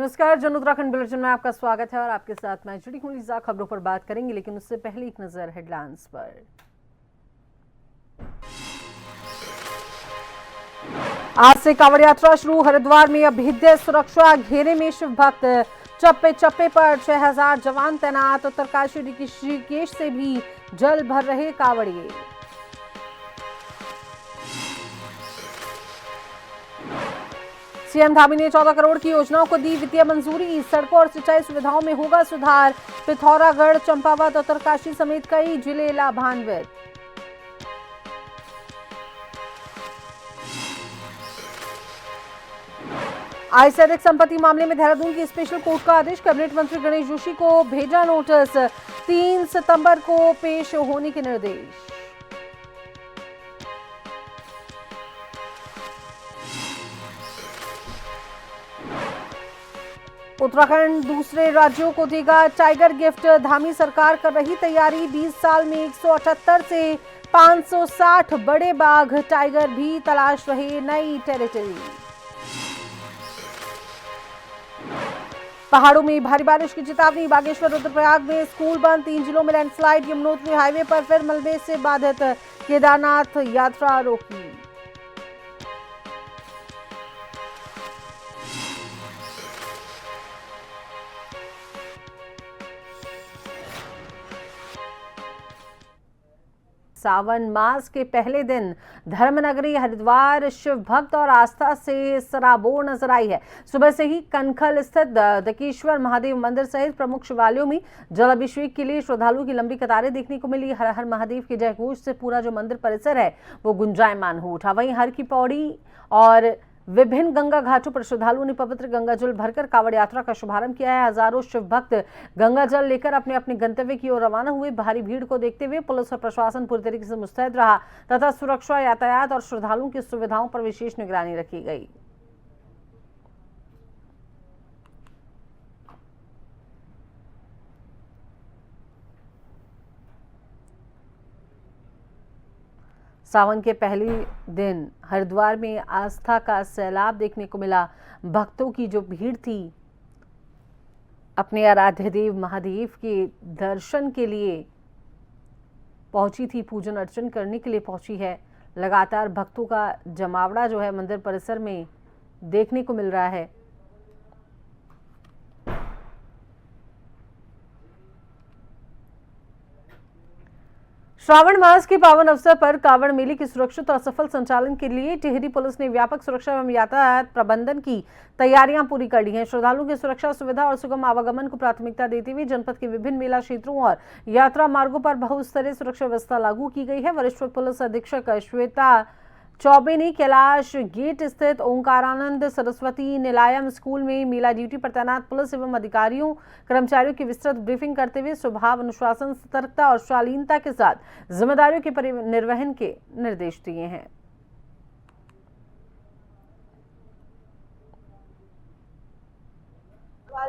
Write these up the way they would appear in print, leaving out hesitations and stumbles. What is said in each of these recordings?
नमस्कार, जन उत्तराखंड बुलेटिन में आपका स्वागत है और आपके साथ मैं जुड़ी हूं लीजा। खबरों पर बात करेंगे, लेकिन उससे पहले एक नजर हेडलाइंस पर। आज से कांवड़ यात्रा शुरू। हरिद्वार में अभेद्य सुरक्षा घेरे में शिव भक्त। चप्पे चप्पे पर 6000 जवान तैनात। उत्तरकाशी ऋषिकेश से भी जल भर रहे कांवड़िए। सीएम धामी ने 14 करोड़ की योजनाओं को दी वित्तीय मंजूरी। सड़कों और सिंचाई सुविधाओं में होगा सुधार। पिथौरागढ़, चंपावत, उत्तरकाशी समेत कई जिले लाभान्वित। आय से अधिक संपत्ति मामले में देहरादून की स्पेशल कोर्ट का आदेश। कैबिनेट मंत्री गणेश जोशी को भेजा नोटिस। 3 सितंबर को पेश होने के निर्देश। उत्तराखंड दूसरे राज्यों को देगा टाइगर गिफ्ट। धामी सरकार कर रही तैयारी। 20 साल में 178 से 560 बड़े बाघ टाइगर भी तलाश रहे नई टेरिटरी। पहाड़ों में भारी बारिश की चेतावनी। बागेश्वर, रुद्रप्रयाग में स्कूल बंद। 3 जिलों में लैंडस्लाइड। यमुनोत्री हाईवे पर फिर मलबे से बाधित। केदारनाथ यात्रा रोकी। सावन मास के पहले दिन धर्मनगरी हरिद्वार शिव भक्त और आस्था से सराबोर नजर आई है। सुबह से ही कनखल स्थित दकेश्वर महादेव मंदिर सहित प्रमुख शिवालयों में जलाभिषेक के लिए श्रद्धालुओं की लंबी कतारें देखने को मिली। हर हर महादेव के जयघोष से पूरा जो मंदिर परिसर है वो गुंजायमान हो उठा। वहीं हर की पौड़ी और विभिन्न गंगा घाटों पर श्रद्धालुओं ने पवित्र गंगा जल भरकर कांवड़ यात्रा का शुभारंभ किया है। हजारों शिव भक्त गंगा जल लेकर अपने अपने गंतव्य की ओर रवाना हुए। भारी भीड़ को देखते हुए पुलिस और प्रशासन पूरी तरीके से मुस्तैद रहा तथा सुरक्षा, यातायात और श्रद्धालुओं की सुविधाओं पर विशेष निगरानी रखी गई। सावन के पहले दिन हरिद्वार में आस्था का सैलाब देखने को मिला। भक्तों की जो भीड़ थी अपने आराध्य देव महादेव के दर्शन के लिए पहुंची थी, पूजन अर्चन करने के लिए पहुंची है। लगातार भक्तों का जमावड़ा जो है मंदिर परिसर में देखने को मिल रहा है। श्रावण मास के पावन अवसर पर कांवड़ मेले की सुरक्षित और सफल संचालन के लिए टिहरी पुलिस ने व्यापक सुरक्षा एवं यातायात प्रबंधन की तैयारियां पूरी कर ली हैं। श्रद्धालुओं की सुरक्षा, सुविधा और सुगम आवागमन को प्राथमिकता देते हुए जनपद के विभिन्न मेला क्षेत्रों और यात्रा मार्गों पर बहुस्तरीय सुरक्षा व्यवस्था लागू की गई है। वरिष्ठ पुलिस अधीक्षक श्वेता चौबे ने कैलाश गेट स्थित ओंकारानंद सरस्वती निलायम स्कूल में मेला ड्यूटी पर तैनात पुलिस एवं अधिकारियों कर्मचारियों की विस्तृत ब्रीफिंग करते हुए स्वभाव, अनुशासन, सतर्कता और शालीनता के साथ जिम्मेदारियों के निर्वहन के निर्देश दिए हैं।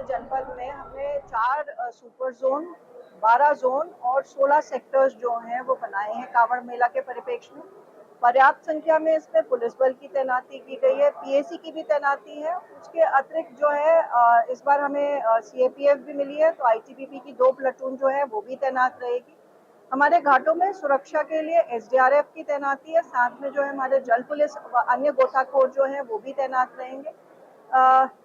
जनपद में हमने 4 सुपर जोन, 12 जोन और 16 सेक्टर्स जो हैं वो बनाए हैं कांवड़ मेला के परिप्रेक्ष्य में। पर्याप्त संख्या में इसमें पुलिस बल की तैनाती की गई है, पीएसी की भी तैनाती है। उसके अतिरिक्त जो है इस बार हमें सीएपीएफ भी मिली है, तो आईटीबीपी की 2 प्लाटून जो है वो भी तैनात रहेगी। हमारे घाटों में सुरक्षा के लिए एसडीआरएफ की तैनाती है, साथ में जो है हमारे जल पुलिस व अन्य गोताखोर जो है वो भी तैनात रहेंगे।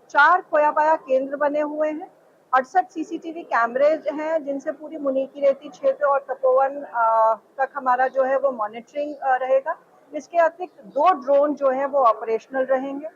4 खोयापाया केंद्र बने हुए हैं। 68 सीसीटीवी कैमरेज हैं जिनसे पूरी मुनीकी रेती क्षेत्र और तपोवन तक हमारा जो है वो मॉनिटरिंग रहेगा। इसके अतिरिक्त 2 ड्रोन जो है वो ऑपरेशनल रहेंगे।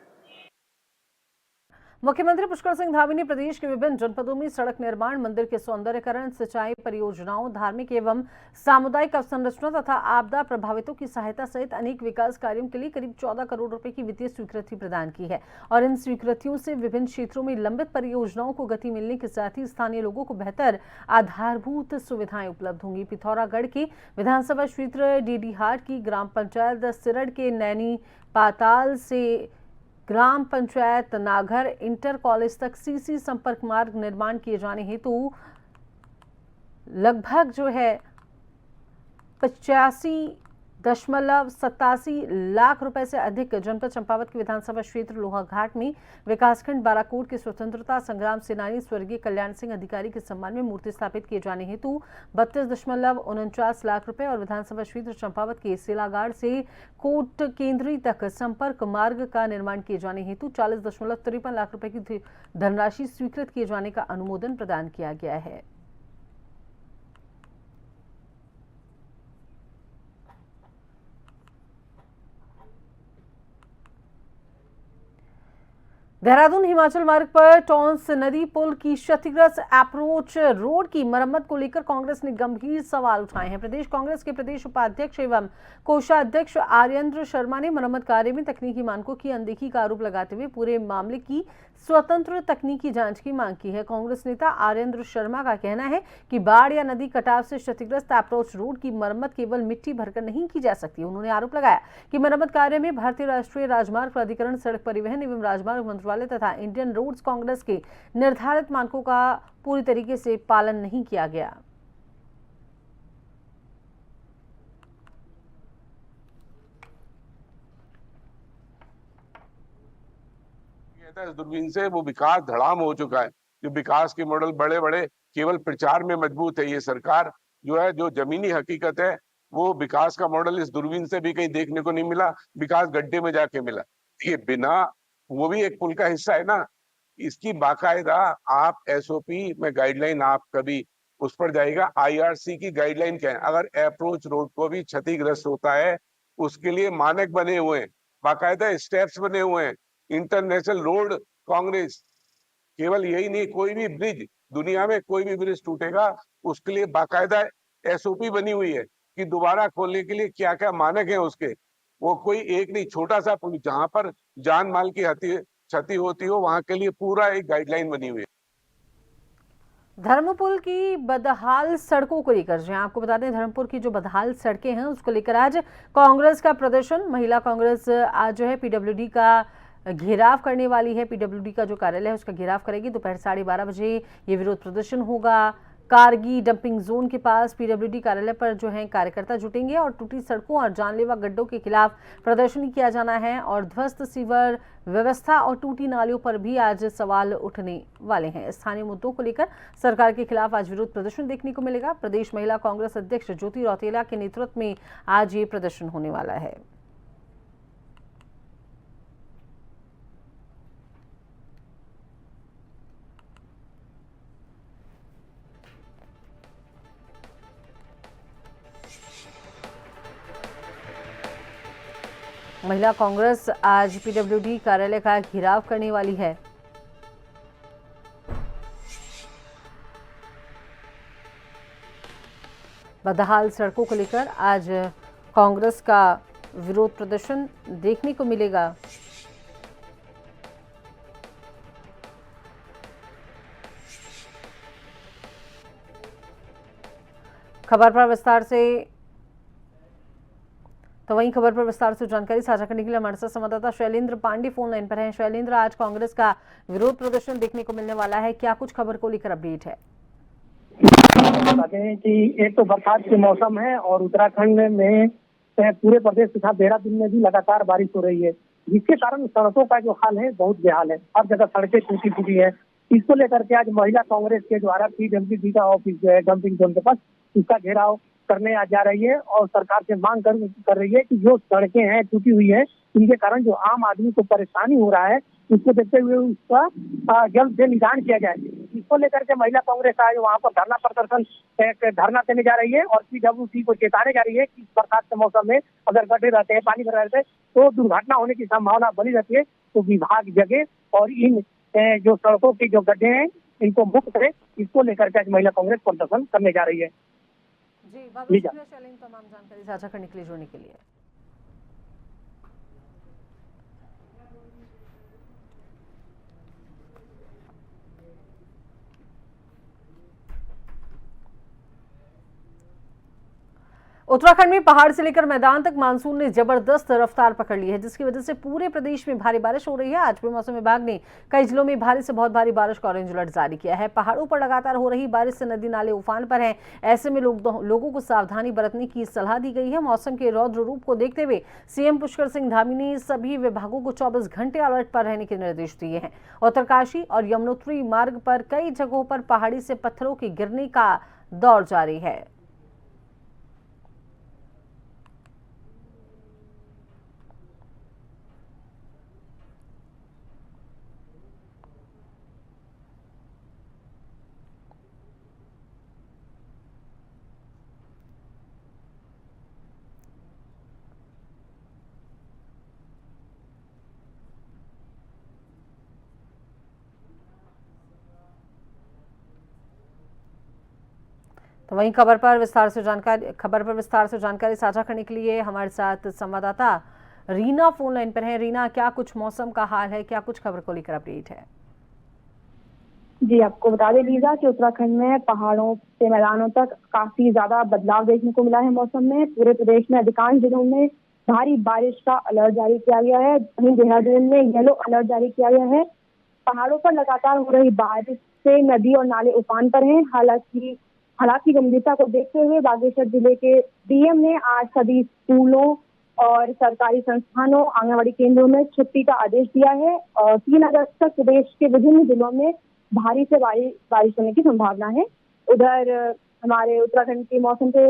मुख्यमंत्री पुष्कर सिंह धामी ने प्रदेश के विभिन्न जनपदों में सड़क निर्माण, मंदिर के सौंदर्यीकरण, सिंचाई परियोजनाओं, धार्मिक एवं सामुदायिक अवसंरचना तथा आपदा प्रभावितों की सहायता सहित अनेक विकास कार्यों के लिए करीब 14 करोड़ रुपए की वित्तीय स्वीकृति प्रदान की है। और इन स्वीकृतियों से विभिन्न क्षेत्रों में लंबित परियोजनाओं को गति मिलने के साथ ही स्थानीय लोगों को बेहतर आधारभूत सुविधाएं उपलब्ध होंगी। पिथौरागढ़ के विधानसभा क्षेत्र डीडीहाट की ग्राम पंचायत सिरड़ के नैनी पाताल से ग्राम पंचायत नागर इंटर कॉलेज तक सीसी संपर्क मार्ग निर्माण किए जाने हेतु लगभग जो है 85 लाख रुपए से अधिक जनपद चंपावत के विधानसभा क्षेत्र लोहाघाट में विकासखंड बाराकोट के स्वतंत्रता संग्राम सेनानी स्वर्गीय कल्याण सिंह अधिकारी के सम्मान में मूर्ति स्थापित किए जाने हेतु 32.49 लाख रुपए और विधानसभा क्षेत्र चंपावत के सिलागाड़ से कोट केंद्री तक संपर्क मार्ग का निर्माण किए जाने हेतु 40.53 लाख रुपए की धनराशि स्वीकृत किए जाने का अनुमोदन प्रदान किया गया है। देहरादून हिमाचल मार्ग पर टॉन्स नदी पुल की क्षतिग्रस्त अप्रोच रोड की मरम्मत को लेकर कांग्रेस ने गंभीर सवाल उठाए हैं। प्रदेश कांग्रेस के प्रदेश उपाध्यक्ष एवं कोषाध्यक्ष आर्येंद्र शर्मा ने मरम्मत कार्य में तकनीकी मानकों की अनदेखी का आरोप लगाते हुए पूरे मामले की स्वतंत्र तकनीकी जांच की मांग की है। कांग्रेस नेता आर्येंद्र शर्मा का कहना है कि बाढ़ या नदी कटाव से क्षतिग्रस्त अप्रोच रोड की मरम्मत केवल मिट्टी भरकर नहीं की जा सकती। उन्होंने आरोप लगाया कि मरम्मत कार्य में भारतीय राष्ट्रीय राजमार्ग प्राधिकरण, सड़क परिवहन एवं राजमार्ग मंत्रालय तथा इंडियन रोड्स कांग्रेस के निर्धारित मानकों का पूरी तरीके से पालन नहीं किया गया। इस दूरबीन से वो विकास धड़ाम हो चुका है। जो विकास के मॉडल बड़े बड़े केवल प्रचार में मजबूत है। ये सरकार जो है, जो जमीनी हकीकत है, वो विकास का मॉडल इस दूरबीन से भी कहीं देखने को नहीं मिला। विकास गड्ढे में जाके मिला। ये बिना, वो भी एक पुल का हिस्सा है ना, इसकी बाकायदा आप एसओपी में गाइडलाइन, आप कभी उस पर जाएगा, आईआरसी की गाइडलाइन क्या है। अगर अप्रोच रोड को भी क्षतिग्रस्त होता है, उसके लिए मानक बने हुए हैं, बाकायदा स्टेप्स बने हुए हैं। इंटरनेशनल रोड कांग्रेस, केवल यही नहीं, कोई भी ब्रिज दुनिया में, कोई भी ब्रिज टूटेगा उसके लिए बाकायदा एसओपी बनी हुई है कि दोबारा खोलने के लिए क्या क्या मानक है उसके। वो कोई एक नहीं, छोटा सा पुल जहां पर जान माल की क्षति होती हो, वहां के लिए पूरा एक गाइडलाइन बनी हुई है। धर्मपुर की बदहाल सड़कों को लेकर, जहां आपको बता दें धर्मपुर की जो बदहाल सड़कें हैं उसको लेकर आज कांग्रेस का प्रदर्शन, महिला कांग्रेस आज जो है पीडब्ल्यूडी का घेराव करने वाली है। पीडब्ल्यूडी का जो कार्यालय है उसका घेराव करेगी। दोपहर 12:30 बजे ये विरोध प्रदर्शन होगा। कारगी डंपिंग जोन के पास पीडब्ल्यूडी कार्यालय पर जो है कार्यकर्ता जुटेंगे और टूटी सड़कों और जानलेवा गड्ढों के खिलाफ प्रदर्शन किया जाना है और ध्वस्त सीवर व्यवस्था और टूटी नालियों पर भी आज सवाल उठने वाले हैं। स्थानीय मुद्दों को लेकर सरकार के खिलाफ आज विरोध प्रदर्शन देखने को मिलेगा। प्रदेश महिला कांग्रेस अध्यक्ष ज्योति रौतेला के नेतृत्व में आज ये प्रदर्शन होने वाला है। महिला कांग्रेस आज पीडब्ल्यूडी कार्यालय का घेराव करने वाली है। बदहाल सड़कों को लेकर आज कांग्रेस का विरोध प्रदर्शन देखने को मिलेगा। खबर पर विस्तार से जानकारी साझा करने के लिए हमारे साथ संवाददाता शैलेंद्र पांडे फोन लाइन पर हैं। शैलेंद्र, आज कांग्रेस का विरोध प्रदर्शन देखने को मिलने वाला है, क्या कुछ खबर को लेकर अपडेट है? बताते हैं कि एक तो बरसात के मौसम है और उत्तराखंड में पूरे प्रदेश के साथ देहरादून में भी लगातार बारिश हो रही है, जिसके कारण सड़कों का जो हाल है बहुत बेहाल है। हर जगह सड़कें टूटी फूटी है। इसको लेकर के आज महिला कांग्रेस के द्वारा पीडब्ल्यूडी का ऑफिस जो है डंपिंग जोन के पास, उसका घेराव करने आ जा रही है और सरकार से मांग कर रही है कि जो सड़कें हैं टूटी हुई है, इनके कारण जो आम आदमी को परेशानी हो रहा है, उसको देखते हुए उसका जल्द से निदान किया जाए। इसको लेकर के महिला कांग्रेस आज वहाँ पर धरना देने जा रही है और पीडब्ल्यूडी को चेताने जा रही है कि बरसात के मौसम में अगर गड्ढे रहते हैं, पानी भर रहते हैं, तो दुर्घटना होने की संभावना बनी रहती है। तो विभाग जगे और इन जो सड़कों के जो गड्ढे हैं इनको मुक्त करे। इसको लेकर के आज महिला कांग्रेस प्रदर्शन करने जा रही है। जी, बहुत शुक्रिया शैलेंद्र, तमाम जानकारी साझा करने के लिए, जुड़ने के लिए। उत्तराखंड में पहाड़ से लेकर मैदान तक मानसून ने जबरदस्त रफ्तार पकड़ ली है, जिसकी वजह से पूरे प्रदेश में भारी बारिश हो रही है। आज भी मौसम विभाग ने कई जिलों में भारी से बहुत भारी बारिश का ऑरेंज अलर्ट जारी किया है। पहाड़ों पर लगातार हो रही बारिश से नदी नाले उफान पर हैं। ऐसे में लोगों को सावधानी बरतने की सलाह दी गई है। मौसम के रौद्र रूप को देखते हुए सीएम पुष्कर सिंह धामी ने सभी विभागों को 24 घंटे अलर्ट पर रहने के निर्देश दिए हैं। उत्तरकाशी और यमुनोत्री मार्ग पर कई जगहों पर पहाड़ी से पत्थरों के गिरने का दौर जारी है। तो वहीं खबर पर विस्तार से जानकारी साझा करने के लिए हमारे साथ संवाददाता रीना फोन लाइन पर है। रीना, क्या कुछ मौसम का हाल है, क्या कुछ खबर को लेकर अपडेट है? जी, आपको बता दें लीजा कि उत्तराखंड में पहाड़ों से मैदानों तक काफी ज्यादा बदलाव देखने को मिला है मौसम में। पूरे प्रदेश में अधिकांश जिलों में भारी बारिश का अलर्ट जारी किया गया है। वहीं देहरादून में येलो अलर्ट जारी किया गया है। पहाड़ों पर लगातार हो रही बारिश से नदी और नाले उफान पर हैं। हालांकि गंभीरता को देखते हुए बागेश्वर जिले के डीएम ने आज सभी स्कूलों और सरकारी संस्थानों, आंगनबाड़ी केंद्रों में छुट्टी का आदेश दिया है और 3 अगस्त तक प्रदेश के विभिन्न जिलों में भारी से बारिश होने की संभावना है। उधर हमारे उत्तराखंड के मौसम के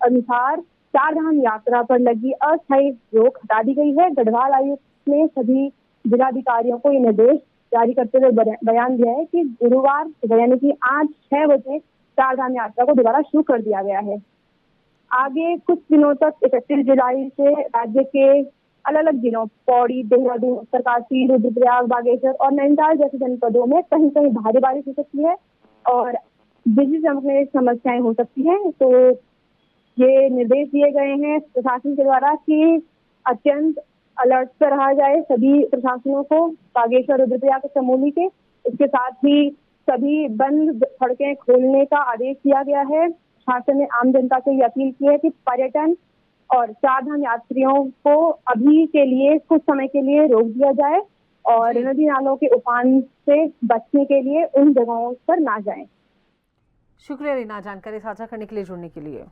अनुसार चारधाम यात्रा पर लगी अस्थायी रोक हटा दी गई है। गढ़वाल आयुक्त ने सभी जिलाधिकारियों को ये निर्देश जारी करते हुए बयान दिया है कि गुरुवार यानी कि आज 6 बजे चारधाम यात्रा को दोबारा शुरू कर दिया गया है। आगे कुछ दिनों तक 31 जुलाई से राज्य के अलग अलग जिलों पौड़ी, देहरादून, उत्तरकाशी, रुद्रप्रयाग, बागेश्वर और नैनीताल जैसे जनपदों में कहीं कहीं भारी बारिश हो सकती है और बिजली चमकने की समस्याएं हो सकती हैं। तो ये निर्देश दिए गए हैं प्रशासन के द्वारा कि अत्यंत अलर्ट पर रहा जाए सभी प्रशासनों को, बागेश्वर, रुद्रप्रयाग, चमोली के। इसके साथ ही सभी बंद सड़कें खोलने का आदेश दिया गया है। शासन ने आम जनता से ये अपील की है कि पर्यटन और चारधाम यात्रियों को अभी के लिए कुछ समय के लिए रोक दिया जाए और नदी नालों के उफान से बचने के लिए उन जगहों पर ना जाएं। शुक्रिया रीना, जानकारी साझा करने के लिए, जुड़ने के लिए।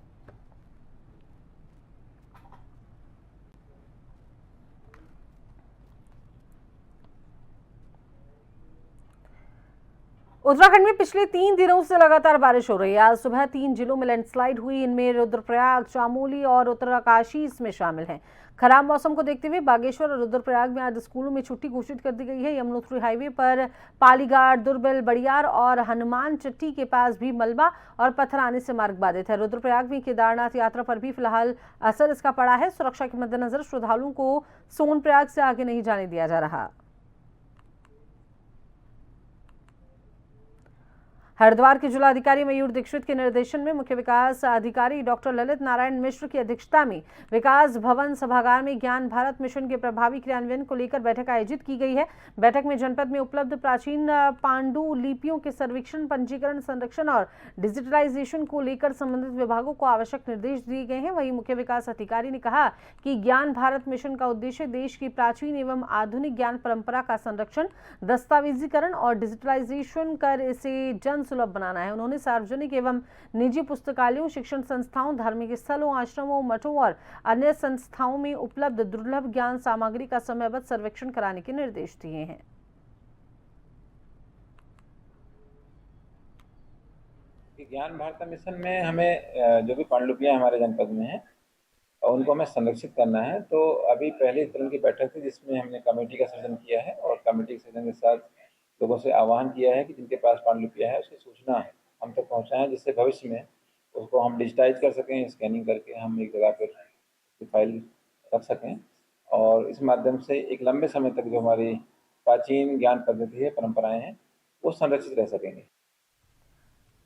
उत्तराखंड में पिछले 3 दिनों से लगातार बारिश हो रही है। आज सुबह 3 जिलों में लैंडस्लाइड हुई। इनमें रुद्रप्रयाग, चमोली और उत्तरकाशी इसमें शामिल हैं। खराब मौसम को देखते हुए बागेश्वर और रुद्रप्रयाग में आज स्कूलों में छुट्टी घोषित कर दी गई है। यमुनोत्री हाईवे पर पालीघाट, दुर्बेल, बड़ियार और हनुमान चट्टी के पास भी मलबा और पत्थर आने से मार्ग बाधित है। रुद्रप्रयाग में केदारनाथ यात्रा पर भी फिलहाल असर इसका पड़ा है। सुरक्षा के मद्देनजर श्रद्धालुओं को सोनप्रयाग से आगे नहीं जाने दिया जा रहा। हरिद्वार के जिलाधिकारी मयूर दीक्षित के निर्देशन में मुख्य विकास अधिकारी डॉक्टर ललित नारायण मिश्र की अध्यक्षता में विकास भवन सभागार में ज्ञान भारत मिशन के प्रभावी क्रियान्वयन को लेकर बैठक आयोजित की गई है। बैठक में जनपद में उपलब्ध प्राचीन पांडुलिपियों के सर्वेक्षण, पंजीकरण, संरक्षण और डिजिटलाइजेशन को लेकर संबंधित विभागों को आवश्यक निर्देश दिए गए हैं। वहीं मुख्य विकास अधिकारी ने कहा कि ज्ञान भारत मिशन का उद्देश्य देश की प्राचीन एवं आधुनिक ज्ञान परंपरा का संरक्षण, दस्तावेजीकरण और डिजिटलाइजेशन कर इसे जन सुलभ बनाना है। उन्होंने सार्वजनिक एवं निजी पुस्तकालयों, शिक्षण संस्थाओं, धार्मिक स्थलों, आश्रमों, मठों और अन्य संस्थाओं में उपलब्ध दुर्लभ ज्ञान सामग्री का समयबद्ध सर्वेक्षण कराने के निर्देश दिए हैं। ज्ञान भारत मिशन में हमें जो भी पांडुलिपियां हमारे जनपद में हैं उनको हमें संरक्षित करना है। तो अभी पहले तरह की बैठक थी जिसमें हमने कमेटी का सृजन किया है और कमेटी के सृजन के साथ लोगों से आह्वान किया है कि जिनके पास पांडुलिपियां है उसकी सूचना हम तक पहुंचाएं, जिससे भविष्य में उसको हम डिजिटाइज कर सकें, स्कैनिंग करके हम एक जगह पर फाइल रख सकें और इस माध्यम से एक लंबे समय तक जो हमारी प्राचीन ज्ञान पद्धति है, परंपराएं हैं, वो संरक्षित रह सकेंगे।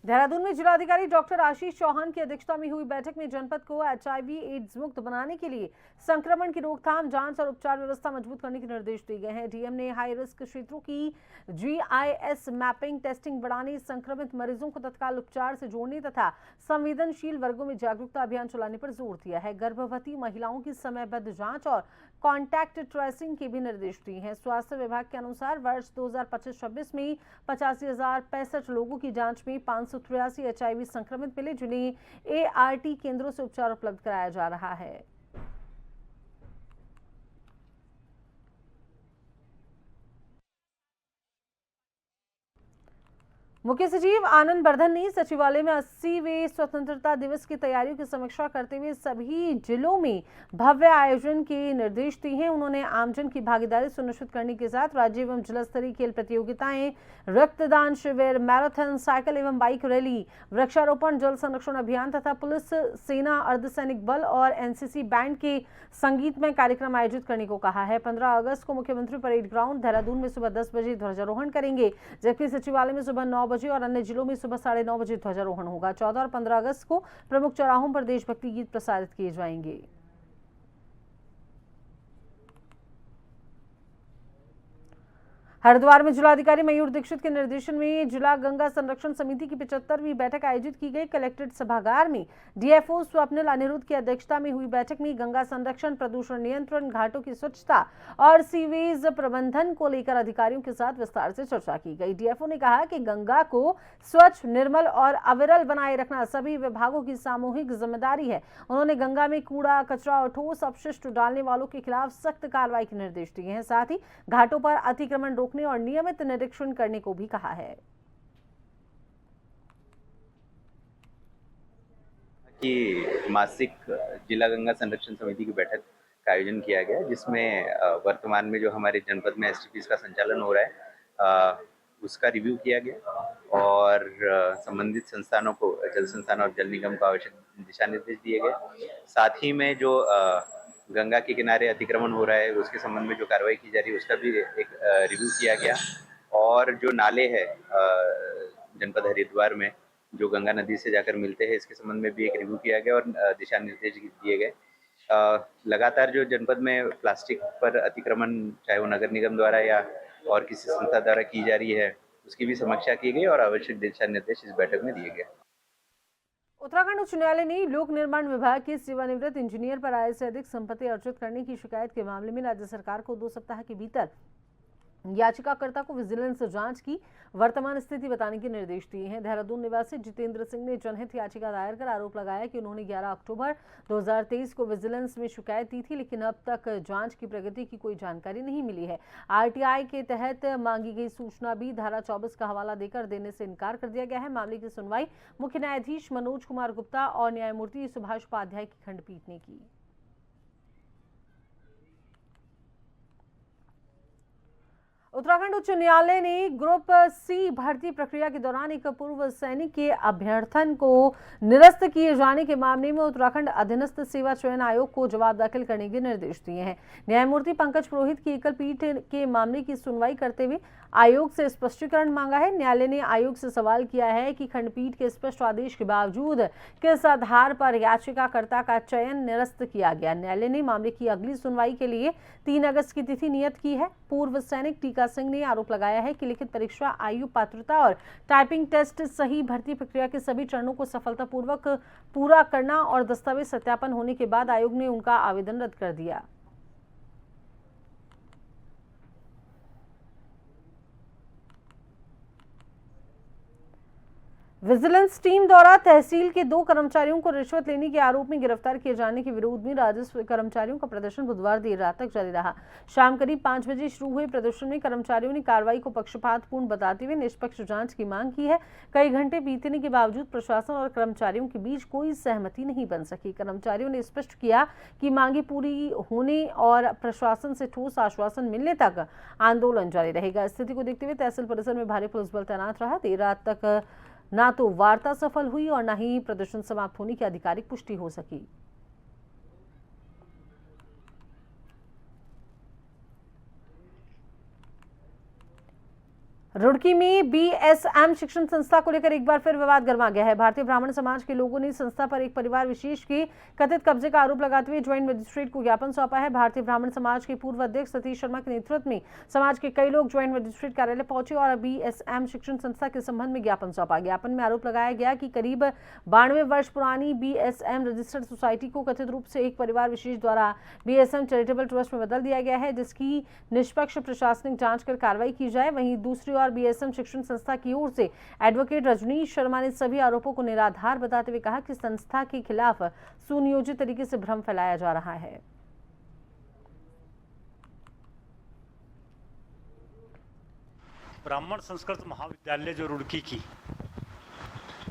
देहरादून में जिलाधिकारी डॉक्टर आशीष चौहान की अध्यक्षता में हुई बैठक में जनपद को HIV एड्स मुक्त बनाने के लिए संक्रमण की रोकथाम, जांच और उपचार व्यवस्था मजबूत करने के निर्देश दिए गए हैं। डीएम ने हाई रिस्क क्षेत्रों की GIS मैपिंग, टेस्टिंग बढ़ाने, संक्रमित मरीजों को तत्काल उपचार से जोड़ने तथा संवेदनशील वर्गों में जागरूकता अभियान चलाने पर जोर दिया है। गर्भवती महिलाओं की समयबद्ध जांच और कॉन्टैक्ट ट्रेसिंग के भी निर्देश दिए हैं। स्वास्थ्य विभाग के अनुसार वर्ष 2025-26 में 85,065 लोगों की जांच में 583 HIV संक्रमित मिले, जिन्हें ART केंद्रों से उपचार उपलब्ध कराया जा रहा है। मुख्य सचिव आनंद वर्धन ने सचिवालय में 80वें स्वतंत्रता दिवस की तैयारियों की समीक्षा करते हुए सभी जिलों में भव्य आयोजन के निर्देश दिए हैं। उन्होंने आमजन की भागीदारी सुनिश्चित करने के साथ राज्य एवं जिला स्तरीय खेल प्रतियोगिताएं, रक्तदान शिविर, मैराथन, साइकिल एवं बाइक रैली, वृक्षारोपण, जल संरक्षण अभियान तथा पुलिस, सेना, अर्धसैनिक बल और NCC बैंड के संगीतमय कार्यक्रम आयोजित करने को कहा है। 15 अगस्त को मुख्यमंत्री परेड ग्राउंड देहरादून में सुबह 10 बजे ध्वजारोहण करेंगे, जबकि सचिवालय में सुबह 9 बजे और अन्य जिलों में सुबह 9:30 बजे ध्वजारोहण होगा। 14 और 15 अगस्त को प्रमुख चौराहों पर देशभक्ति गीत प्रसारित किए जाएंगे। हरिद्वार में जिलाधिकारी मयूर दीक्षित के निर्देशन में जिला गंगा संरक्षण समिति की 75वीं बैठक आयोजित की गई। कलेक्ट्रेट सभागार में DFO स्वप्निल अनिरुद्ध की अध्यक्षता में हुई बैठक में गंगा संरक्षण, प्रदूषण नियंत्रण, घाटों की स्वच्छता और सीवेज प्रबंधन को लेकर अधिकारियों के साथ विस्तार से चर्चा की गई। DFO ने कहा कि गंगा को स्वच्छ, निर्मल और अविरल बनाए रखना सभी विभागों की सामूहिक जिम्मेदारी है। उन्होंने गंगा में कूड़ा, कचरा और ठोस अपशिष्ट डालने वालों के खिलाफ सख्त कार्रवाई के निर्देश दिए हैं। साथ ही घाटों पर अतिक्रमण रोकने और नियमित निरीक्षण करने को भी कहा है। कि मासिक जिला गंगा संरक्षण समिति की बैठक का आयोजन किया गया, जिसमें वर्तमान में जो हमारे जनपद में STPs का संचालन हो रहा है उसका रिव्यू किया गया और संबंधित संस्थानों को, जल संस्थान और जल निगम को आवश्यक दिशा निर्देश दिए गए। साथ ही में जो गंगा के किनारे अतिक्रमण हो रहा है उसके संबंध में जो कार्रवाई की जा रही है उसका भी एक रिव्यू किया गया और जो नाले हैं जनपद हरिद्वार में जो गंगा नदी से जाकर मिलते हैं इसके संबंध में भी एक रिव्यू किया गया और दिशा निर्देश दिए गए। लगातार जो जनपद में प्लास्टिक पर अतिक्रमण, चाहे वो नगर निगम द्वारा या और किसी संस्था द्वारा की जा रही है, उसकी भी समीक्षा की गई और आवश्यक दिशा निर्देश इस बैठक में दिए गए। उत्तराखंड उच्च न्यायालय ने लोक निर्माण विभाग के सेवानिवृत्त इंजीनियर पर आय से अधिक संपत्ति अर्जित करने की शिकायत के मामले में राज्य सरकार को 2 सप्ताह के भीतर याचिकाकर्ता को विजिलेंस जांच की वर्तमान स्थिति बताने के निर्देश दिए हैं। देहरादून निवासी जितेंद्र सिंह ने जनहित याचिका दायर कर आरोप लगाया कि उन्होंने 11 अक्टूबर 2023 को विजिलेंस में शिकायत दी थी, लेकिन अब तक जांच की प्रगति की कोई जानकारी नहीं मिली है। RTI के तहत मांगी गई सूचना भी धारा 24 का हवाला देकर देने से इनकार कर दिया गया है। मामले की सुनवाई मुख्य न्यायाधीश मनोज कुमार गुप्ता और न्यायमूर्ति सुभाष उपाध्याय की खंडपीठ ने की। उत्तराखंड उच्च न्यायालय ने ग्रुप C भर्ती प्रक्रिया के दौरान एक पूर्व सैनिक के अभ्यर्थन को निरस्त किए जाने के मामले में उत्तराखंड अधीनस्थ सेवा चयन आयोग को जवाब दाखिल करने के निर्देश दिए हैं। न्यायमूर्ति पंकज पुरोहित की एकल पीठ के मामले की सुनवाई करते हुए आयोग से स्पष्टीकरण मांगा है। न्यायालय ने आयोग से सवाल किया है कि खंडपीठ के स्पष्ट आदेश के बावजूद किस आधार पर याचिकाकर्ता का चयन निरस्त किया गया। न्यायालय ने मामले की अगली सुनवाई के लिए 3 अगस्त की तिथि नियत की है। पूर्व सैनिक टीका सिंह ने आरोप लगाया है कि लिखित परीक्षा, आयु, पात्रता और टाइपिंग टेस्ट सही भर्ती प्रक्रिया के सभी चरणों को सफलतापूर्वक पूरा करना और दस्तावेज सत्यापन होने के बाद आयोग ने उनका आवेदन रद्द कर दिया। विजिलेंस टीम द्वारा तहसील के 2 कर्मचारियों को रिश्वत लेने के आरोप में गिरफ्तार किए जाने के विरोध में राजस्व कर्मचारियों का प्रदर्शन बुधवार देर रात तक जारी रहा। शाम करीब 5 बजे शुरू हुए प्रदर्शन में कर्मचारियों ने कार्रवाई को पक्षपातपूर्ण बताते हुए निष्पक्ष जांच की मांग की है। कई घंटे बीतने के बावजूद प्रशासन और कर्मचारियों के बीच कोई सहमति नहीं बन सकी। कर्मचारियों ने स्पष्ट किया कि मांगे पूरी होने और प्रशासन से ठोस आश्वासन मिलने तक आंदोलन जारी रहेगा। स्थिति को देखते हुए तहसील परिसर में भारी पुलिस बल तैनात रहा। देर रात तक ना तो वार्ता सफल हुई और न ही प्रदर्शन समाप्त होने की आधिकारिक पुष्टि हो सकी। रुड़की में बीएसएम शिक्षण संस्था को लेकर एक बार फिर विवाद गर्मा गया है। भारतीय ब्राह्मण समाज के लोगों ने संस्था पर एक परिवार विशेष के कथित कब्जे का आरोप लगाते हुए ज्वाइंट मजिस्ट्रेट को ज्ञापन सौंपा है। भारतीय ब्राह्मण समाज के पूर्व अध्यक्ष सतीश शर्मा के नेतृत्व में समाज के कई लोग ज्वाइंट मजिस्ट्रेट कार्यालय पहुंचे और बीएसएम शिक्षण संस्था के संबंध में ज्ञापन सौंपा। ज्ञापन में आरोप लगाया गया कि करीब 92 वर्ष पुरानी बीएसएम रजिस्टर्ड सोसाइटी को कथित रूप से एक परिवार विशेष द्वारा बीएसएम चैरिटेबल ट्रस्ट में बदल दिया गया है, जिसकी निष्पक्ष प्रशासनिक जांच कर कार्रवाई की जाए। वहीं दूसरी ओर बीएसएम शिक्षण संस्था की ओर से एडवोकेट रजनीश शर्मा ने सभी आरोपों को निराधार बताते हुए कहा कि संस्था के खिलाफ सुनियोजित तरीके से भ्रम फैलाया जा रहा है। ब्राह्मण संस्कृत महाविद्यालय जो रुड़की की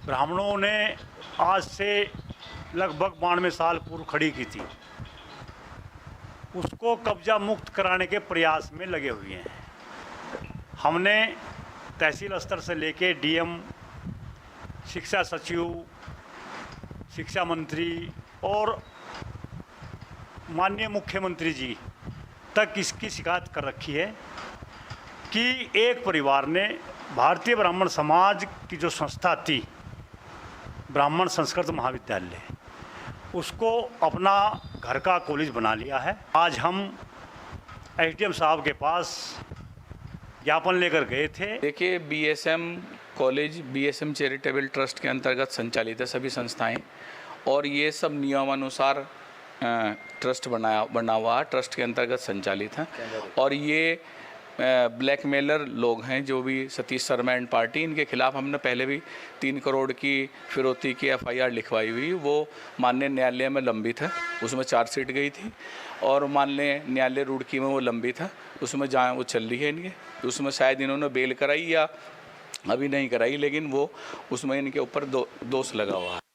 ब्राह्मणों ने आज से लगभग 92 साल पूर्व खड़ी की थी, उसको कब्जा मुक्त कराने के प्रयास में लगे हुए हैं। हमने तहसील स्तर से लेके डीएम, शिक्षा सचिव, शिक्षा मंत्री और माननीय मुख्यमंत्री जी तक इसकी शिकायत कर रखी है कि एक परिवार ने भारतीय ब्राह्मण समाज की जो संस्था थी ब्राह्मण संस्कृत महाविद्यालय, उसको अपना घर का कॉलेज बना लिया है। आज हम एसडीएम साहब के पास ज्ञापन लेकर गए थे। देखिए, BSM college BSM charitable trust के अंतर्गत संचालित है सभी संस्थाएं, और ये सब नियमानुसार ट्रस्ट बना हुआ ट्रस्ट के अंतर्गत संचालित हैं। और ये ब्लैकमेलर लोग हैं जो भी सतीश शर्मा एंड पार्टी, इनके खिलाफ हमने पहले भी 3 करोड़ की फिरौती की एफआईआर लिखवाई हुई, वो माननीय न्यायालय में लंबित है, उसमें चार्जशीट गई थी, और माननीय न्यायालय रुड़की में वो लंबित है, उसमें जहाँ वो चल रही है इनके, उसमें शायद इन्होंने बेल कराई या अभी नहीं कराई, लेकिन वो उसमें इनके ऊपर दोष लगा हुआ है।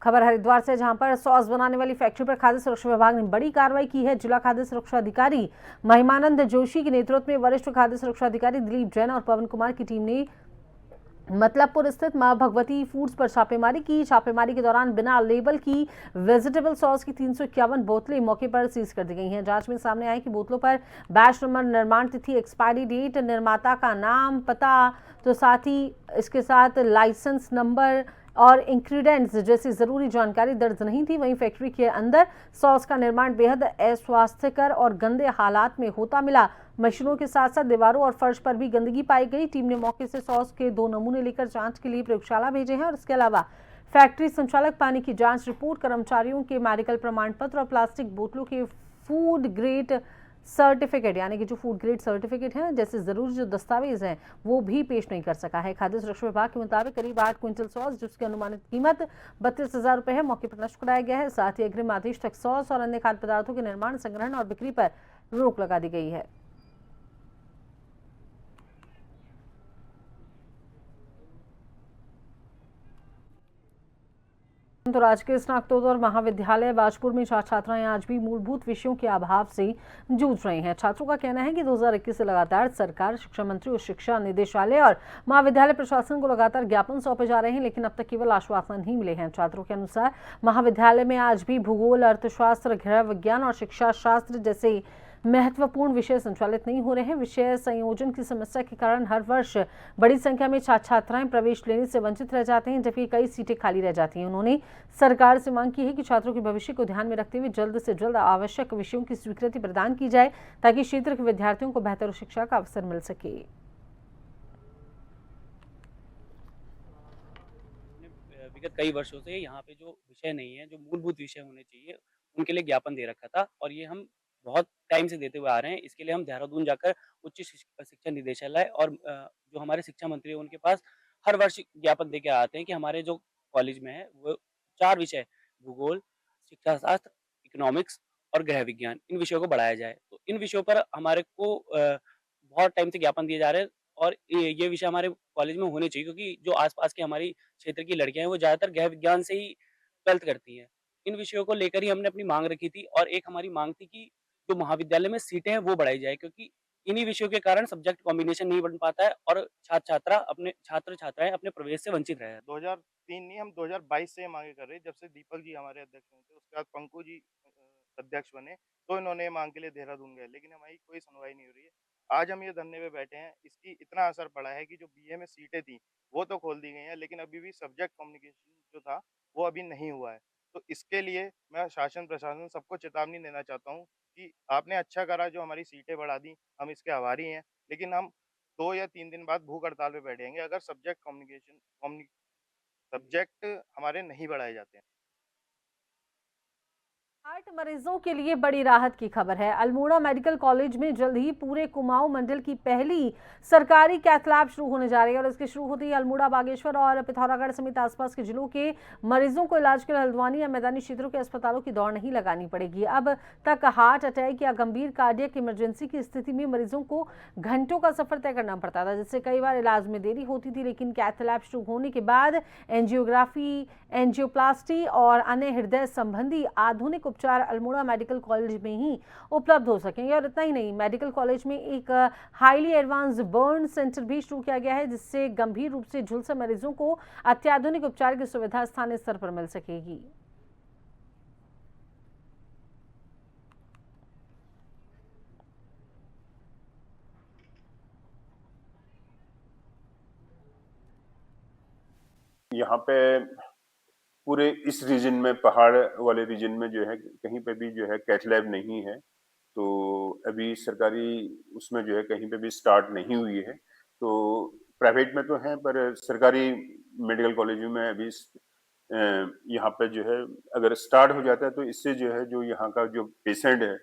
खबर हरिद्वार से, जहां पर सॉस बनाने वाली फैक्ट्री पर खाद्य सुरक्षा विभाग ने बड़ी कार्रवाई की है। जिला खाद्य सुरक्षा अधिकारी महिमानंद जोशी के नेतृत्व में वरिष्ठ खाद्य सुरक्षा अधिकारी दिलीप जैन और पवन कुमार की टीम ने मतलबपुर स्थित मां भगवती फूड्स पर छापेमारी की। छापेमारी के दौरान बिना लेबल की वेजिटेबल सॉस की 351 बोतलें मौके पर सीज कर दी गई हैं। जांच में सामने आया कि बोतलों पर बैच नंबर, निर्माण तिथि, एक्सपायरी डेट, निर्माता का नाम, पता, तो साथ ही इसके साथ लाइसेंस नंबर और इंग्रेडिएंट्स जैसी जरूरी जानकारी दर्ज नहीं थी। वहीं फैक्ट्री के अंदर सॉस का निर्माण बेहद अस्वास्थ्यकर और गंदे हालात में होता मिला। मशीनों के साथ साथ दीवारों और फर्श पर भी गंदगी पाई गई। टीम ने मौके से सॉस के 2 नमूने लेकर जांच के लिए प्रयोगशाला भेजे हैं और इसके अलावा फैक्ट्री संचालक, पानी की जांच रिपोर्ट, कर्मचारियों के मेडिकल प्रमाण पत्र और प्लास्टिक बोतलों के फूड ग्रेड सर्टिफिकेट, यानी कि जो फूड ग्रेड सर्टिफिकेट है जैसे जरूरी जो दस्तावेज हैं वो भी पेश नहीं कर सका है। खाद्य सुरक्षा विभाग के मुताबिक करीब 8 क्विंटल सॉस, जिसकी अनुमानित कीमत 32,000 रुपये है, मौके पर नष्ट कराया गया है। साथ ही अग्रिम आदेश तक सॉस और अन्य खाद्य पदार्थों के निर्माण, संग्रहण और बिक्री पर रोक लगा दी गई है। तो राजकीय स्नातकोत्तर महाविद्यालय बाजपुर में छात्राएं आज भी मूलभूत विषयों के अभाव से जूझ रहे हैं। छात्रों का कहना है कि 2021 से लगातार सरकार, शिक्षा मंत्री और शिक्षा निदेशालय और महाविद्यालय प्रशासन को लगातार ज्ञापन सौंपे जा रहे हैं, लेकिन अब तक केवल आश्वासन ही मिले हैं। छात्रों के अनुसार महाविद्यालय में आज भी भूगोल, अर्थशास्त्र, गृह विज्ञान और शिक्षा शास्त्र जैसे महत्वपूर्ण विषय संचालित नहीं हो रहे हैं। विषय संयोजन की समस्या के कारण हर वर्ष बड़ी संख्या में छात्राएं प्रवेश लेने से वंचित रह जाते हैं, जबकि कई सीटें खाली रह जाती हैं। उन्होंने सरकार से मांग की है कि छात्रों के भविष्य को ध्यान में रखते हुए जल्द से जल्द आवश्यक विषयों की स्वीकृति प्रदान की जाए, ताकि क्षेत्र के विद्यार्थियों को बेहतर शिक्षा का अवसर मिल सके। विगत कई वर्षों से यहाँ पे जो विषय नहीं है, जो मूलभूत विषय होने चाहिए, उनके लिए ज्ञापन दे रखा था और ये हम बहुत टाइम से देते हुए आ रहे हैं। इसके लिए हम देहरादून जाकर उच्च शिक्षा निदेशालय और जो हमारे शिक्षा मंत्री हैं उनके पास हर वर्ष ज्ञापन देके आते हैं कि हमारे जो कॉलेज में है वो 4 विषय, भूगोल, शिक्षा शास्त्र, इकोनॉमिक्स और गृह विज्ञान, इन विषयों को बढ़ाया जाए। तो इन विषयों पर हमारे को बहुत टाइम से ज्ञापन दिए जा रहे हैं और ये विषय हमारे कॉलेज में होने चाहिए, क्योंकि जो आस-पास की हमारी क्षेत्र की लड़कियाँ हैं वो ज़्यादातर गृह विज्ञान से ही 12th करती हैं। इन विषयों को लेकर ही हमने अपनी माँग रखी थी और एक हमारी माँग थी कि जो महाविद्यालय में सीटें हैं वो बढ़ाई जाए, क्योंकि इन्हीं विषयों के कारण सब्जेक्ट कॉम्बिनेशन नहीं बन पाता है और छात्र-छात्राएँ अपने प्रवेश से वंचित रहे हैं। 2003 नहीं, हम 2022 से ये मांगे कर रहे हैं। जब से दीपक जी हमारे अध्यक्ष बने थे, उसके बाद पंकु जी अध्यक्ष बने, तो इन्होंने मांग के लिए देहरादून गए, लेकिन हमारी कोई सुनवाई नहीं हो रही है। आज हम ये धरने पे बैठे हैं, इसकी इतना असर पड़ा है कि जो बीए में सीटें थी वो तो खोल दी गई हैं, लेकिन अभी भी सब्जेक्ट कम्युनिकेशन जो था वो अभी नहीं हुआ है। तो इसके लिए मैं शासन प्रशासन सबको चेतावनी देना चाहता हूँ कि आपने अच्छा करा जो हमारी सीटें बढ़ा दी, हम इसके आभारी हैं, लेकिन हम 2 या 3 दिन बाद भूख हड़ताल पे बैठेंगे अगर सब्जेक्ट हमारे नहीं बढ़ाए जाते हैं। हार्ट मरीजों के लिए बड़ी राहत की खबर है। अल्मोड़ा मेडिकल कॉलेज में जल्द ही पूरे कुमाऊं मंडल की पहली सरकारी कैथ लैब शुरू होने जा रही है और इसके शुरू होते ही अल्मोड़ा, बागेश्वर और पिथौरागढ़ समेत आसपास के जिलों के मरीजों को इलाज के लिए हल्द्वानी या मैदानी क्षेत्रों के अस्पतालों की दौड़ नहीं लगानी पड़ेगी। अब तक हार्ट अटैक या गंभीर कार्डियक इमरजेंसी की स्थिति में मरीजों को घंटों का सफर तय करना पड़ता था, जिससे कई बार इलाज में देरी होती थी। लेकिन कैथ लैब शुरू होने के बाद एंजियोग्राफी, एंजियोप्लास्टी और अन्य हृदय संबंधी आधुनिक उपचार अल्मोड़ा मेडिकल कॉलेज में ही उपलब्ध हो सकेंगे। और इतना ही नहीं, मेडिकल कॉलेज में एक हाईली एडवांस बर्न सेंटर भी शुरू किया गया है, जिससे गंभीर रूप से झुलसे मरीजों को अत्याधुनिक उपचार की सुविधा स्थानीय स्तर पर मिल सकेगी। यहाँ पे पूरे इस रीजन में, पहाड़ वाले रीजन में जो है कहीं पे भी जो है कैथ लैब नहीं है, तो अभी सरकारी उसमें जो है कहीं पे भी स्टार्ट नहीं हुई है। तो प्राइवेट में तो है, पर सरकारी मेडिकल कॉलेजों में अभी यहाँ पे जो है अगर स्टार्ट हो जाता है तो इससे जो है जो यहाँ का जो पेशेंट है,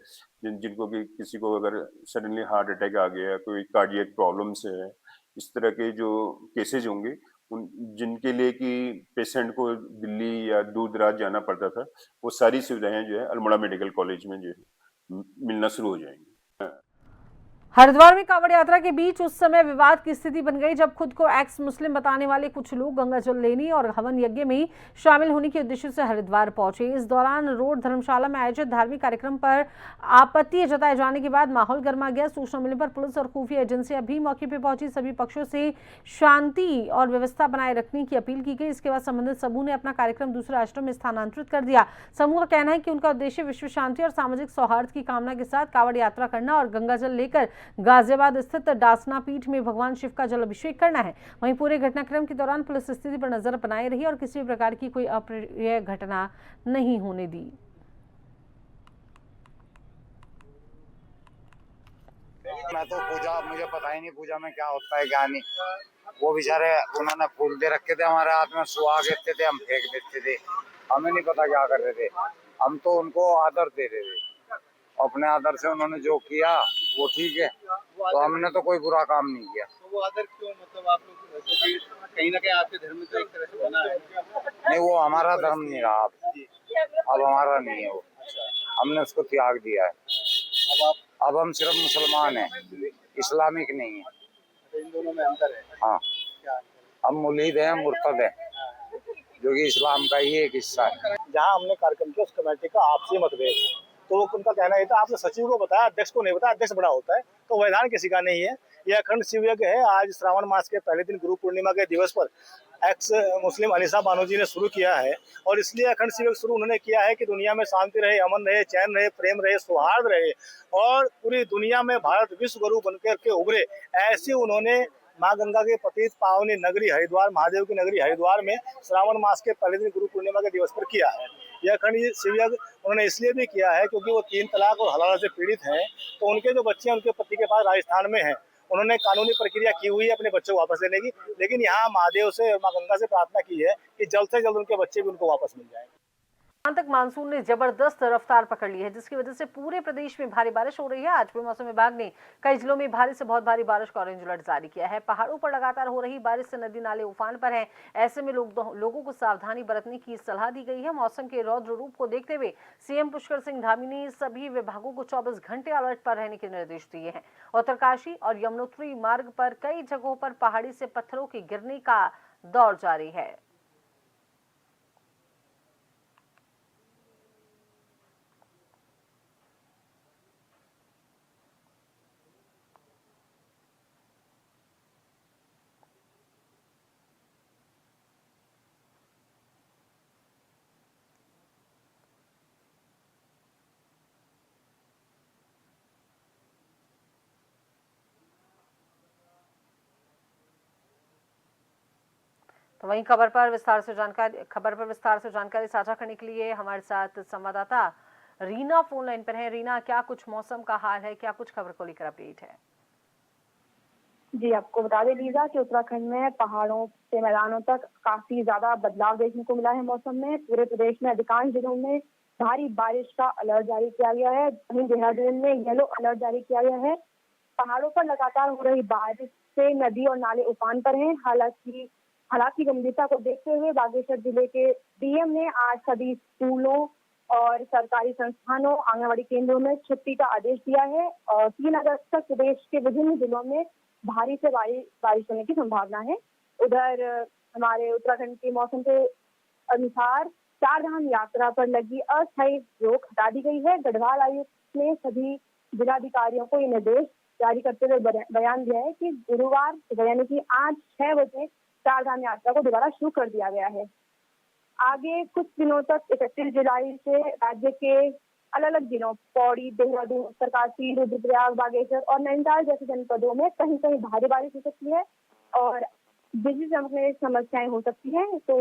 जिनको भी किसी को अगर सडनली हार्ट अटैक आ गया, कोई कार्डियक प्रॉब्लम्स है, इस तरह के जो केसेज होंगे, उन जिनके लिए कि पेशेंट को दिल्ली या दूर दराज जाना पड़ता था, वो सारी सुविधाएं जो है अल्मोड़ा मेडिकल कॉलेज में जो है मिलना शुरू हो जाएंगी। हरिद्वार में कांवड़ यात्रा के बीच उस समय विवाद की स्थिति बन गई जब खुद को एक्स मुस्लिम बताने वाले कुछ लोग गंगा जल लेने और हवन यज्ञ में शामिल होने के उद्देश्य से हरिद्वार पहुंचे। इस दौरान रोड धर्मशाला में आयोजित धार्मिक कार्यक्रम पर आपत्ति जताए जाने के बाद माहौल गर्मा गया। सूचना मिलने पर पुलिस और खुफिया एजेंसियां भी मौके पर पहुंची। सभी पक्षों से शांति और व्यवस्था बनाए रखने की अपील की गई। इसके बाद संबंधित समूह ने अपना कार्यक्रम दूसरे आश्रम में स्थानांतरित कर दिया। समूह का कहना है कि उनका उद्देश्य विश्व शांति और सामाजिक सौहार्द की कामना के साथ कांवड़ यात्रा करना और गंगा जल लेकर गाजियाबाद स्थित डासना पीठ में भगवान शिव का जल अभिषेक करना है। वहीं पूरे घटनाक्रम के दौरान पुलिस स्थिति पर नजर बनाए रही और किसी भी प्रकार की कोई अप्रिय घटना नहीं होने दी। मैं तो पूजा, मुझे पता ही नहीं पूजा में क्या होता है क्या नहीं। वो बेचारे उन्होंने फूल दे रखे थे हमारे हाथ में, सुहाग देते थे, हम फेंक देते थे, हमें नहीं पता क्या कर रहे थे। हम तो उनको आदर दे रहे थे, अपने आदर से उन्होंने जो किया वो ठीक है, तो हमने तो कोई बुरा काम नहीं किया। तो वो आदर क्यों, मतलब आप लोग, क्योंकि कहीं ना कहीं आपके धर्म में तो एक तरह से बना है। नहीं, वो हमारा धर्म नहीं रहा, अब हमारा नहीं है वो, हमने उसको त्याग दिया है। अब हम सिर्फ मुसलमान हैं, इस्लामिक नहीं है। इन दोनों में अंतर है। हाँ, हम मुरीद हैं, मुर्तद हैं, जो कि इस्लाम का ही एक हिस्सा है। जहाँ हमने कार्यक्रम किया उस कमेटी का आपसी मतभेद, तो उनका कहना ये था आपने सचिव को बताया, अध्यक्ष को नहीं बताया, अध्यक्ष बड़ा होता है, तो वैधान किसी का नहीं है। यह अखंड शिव यज्ञ है। आज श्रावण मास के पहले दिन गुरु पूर्णिमा के दिवस पर एक्स मुस्लिम अनिसा बानो जी ने शुरू किया है, और इसलिए अखंड शिव यज्ञ शुरू उन्होंने किया है कि दुनिया में शांति रहे, अमन रहे, चैन रहे, प्रेम रहे, सौहार्द रहे, और पूरी दुनिया में भारत विश्व गुरु बनकर के उभरे। ऐसी उन्होंने माँ गंगा के पतित पावनी नगरी हरिद्वार, महादेव की नगरी हरिद्वार में श्रावण मास के पहले दिन गुरु पूर्णिमा के दिवस पर किया है। यह अखंड शिव यज्ञ उन्होंने इसलिए भी किया है क्योंकि वो 3 तलाक और हलाला से पीड़ित हैं, तो उनके जो बच्चे हैं उनके पति के पास राजस्थान में हैं। उन्होंने कानूनी प्रक्रिया की हुई है अपने बच्चों को वापस लेने की, लेकिन यहाँ महादेव से, माँ गंगा से प्रार्थना की है कि जल्द से जल्द उनके बच्चे भी उनको वापस मिल जाए। यहाँ तक मानसून ने जबरदस्त रफ्तार पकड़ ली है, जिसकी वजह से पूरे प्रदेश में भारी बारिश हो रही है। आज भी मौसम विभाग ने कई जिलों में भारी से बहुत भारी बारिश का ऑरेंज अलर्ट जारी किया है। पहाड़ों पर लगातार हो रही बारिश से नदी नाले उफान पर हैं। ऐसे में लोगों को सावधानी बरतने की सलाह दी गई है। मौसम के रौद्र रूप को देखते हुए सीएम पुष्कर सिंह धामी ने सभी विभागों को 24 घंटे अलर्ट पर रहने के निर्देश दिए हैं। उत्तरकाशी और यमुनोत्री मार्ग पर कई जगहों पर पहाड़ी से पत्थरों के गिरने का दौर जारी है। तो वहीं खबर पर विस्तार से जानकारी साझा करने के लिए हमारे साथ संवाददाता रीना फोन लाइन पर है। रीना, क्या कुछ मौसम का हाल है, क्या कुछ खबर को लेकर अपडेट है? जी, आपको बता दें लीजा कि उत्तराखंड में पहाड़ों से मैदानों तक काफी ज्यादा बदलाव देखने को मिला है मौसम में। पूरे प्रदेश में अधिकांश जिलों में भारी बारिश का अलर्ट जारी किया गया है। वहीं देहरादून में येलो अलर्ट जारी किया गया है। पहाड़ों पर लगातार हो रही बारिश से नदी और नाले उफान पर हैं। हालांकि गंभीरता को देखते हुए बागेश्वर जिले के डीएम ने आज सभी स्कूलों और सरकारी संस्थानों, आंगनबाड़ी केंद्रों में छुट्टी का आदेश दिया है और 3 अगस्त तक प्रदेश के विभिन्न जिलों में भारी से बारिश होने की संभावना है। उधर हमारे उत्तराखंड के मौसम के अनुसार चारधाम यात्रा पर लगी अस्थायी रोक हटा दी गई है। गढ़वाल आयुक्त ने सभी जिलाधिकारियों को ये निर्देश जारी करते हुए बयान दिया है कि गुरुवार यानी कि आज 6 बजे चारधाम यात्रा को दोबारा शुरू कर दिया गया है। आगे कुछ दिनों तक 31 जुलाई से राज्य के अलग अलग जिलों पौड़ी, देहरादून, उत्तरकाशी, रुद्रप्रयाग, बागेश्वर और नैनीताल जैसे जनपदों में कहीं कहीं भारी बारिश हो सकती है और बिजली चमकने की समस्याएं हो सकती हैं। तो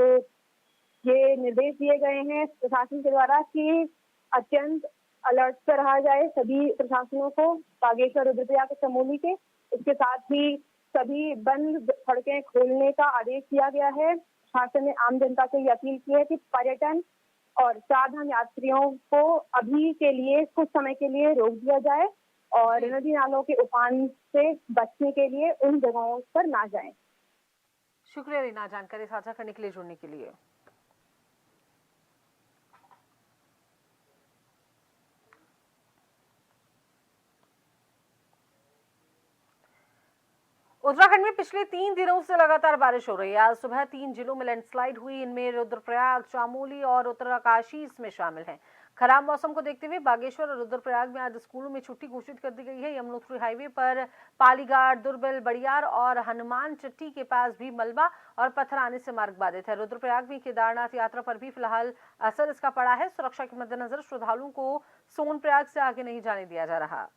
ये निर्देश दिए गए हैं प्रशासन के द्वारा कि अत्यंत अलर्ट पर रहा जाए सभी प्रशासनों को, बागेश्वर, रुद्रप्रयाग, चमोली के। इसके साथ ही सभी बंद सड़कें खोलने का आदेश दिया गया है। शासन ने आम जनता से ये अपील की है कि पर्यटन और चारधाम यात्रियों को अभी के लिए कुछ समय के लिए रोक दिया जाए और नदी नालों के उफान से बचने के लिए उन जगहों पर ना जाएं। शुक्रिया रीना, जानकारी साझा करने के लिए, जुड़ने के लिए। उत्तराखंड में पिछले 3 दिनों से लगातार बारिश हो रही है। आज सुबह 3 जिलों में लैंडस्लाइड हुई। इनमें रुद्रप्रयाग, चमोली और उत्तरकाशी इसमें शामिल हैं। खराब मौसम को देखते हुए बागेश्वर और रुद्रप्रयाग में आज स्कूलों में छुट्टी घोषित कर दी गई है। यमुनोत्री हाईवे पर पालीघाट, दुर्बिल, बड़ियार और हनुमान चट्टी के पास भी मलबा और पत्थर आने से मार्ग बाधित है। रुद्रप्रयाग में केदारनाथ यात्रा पर भी फिलहाल असर इसका पड़ा है। सुरक्षा के मद्देनजर श्रद्धालुओं को सोनप्रयाग से आगे नहीं जाने दिया जा रहा।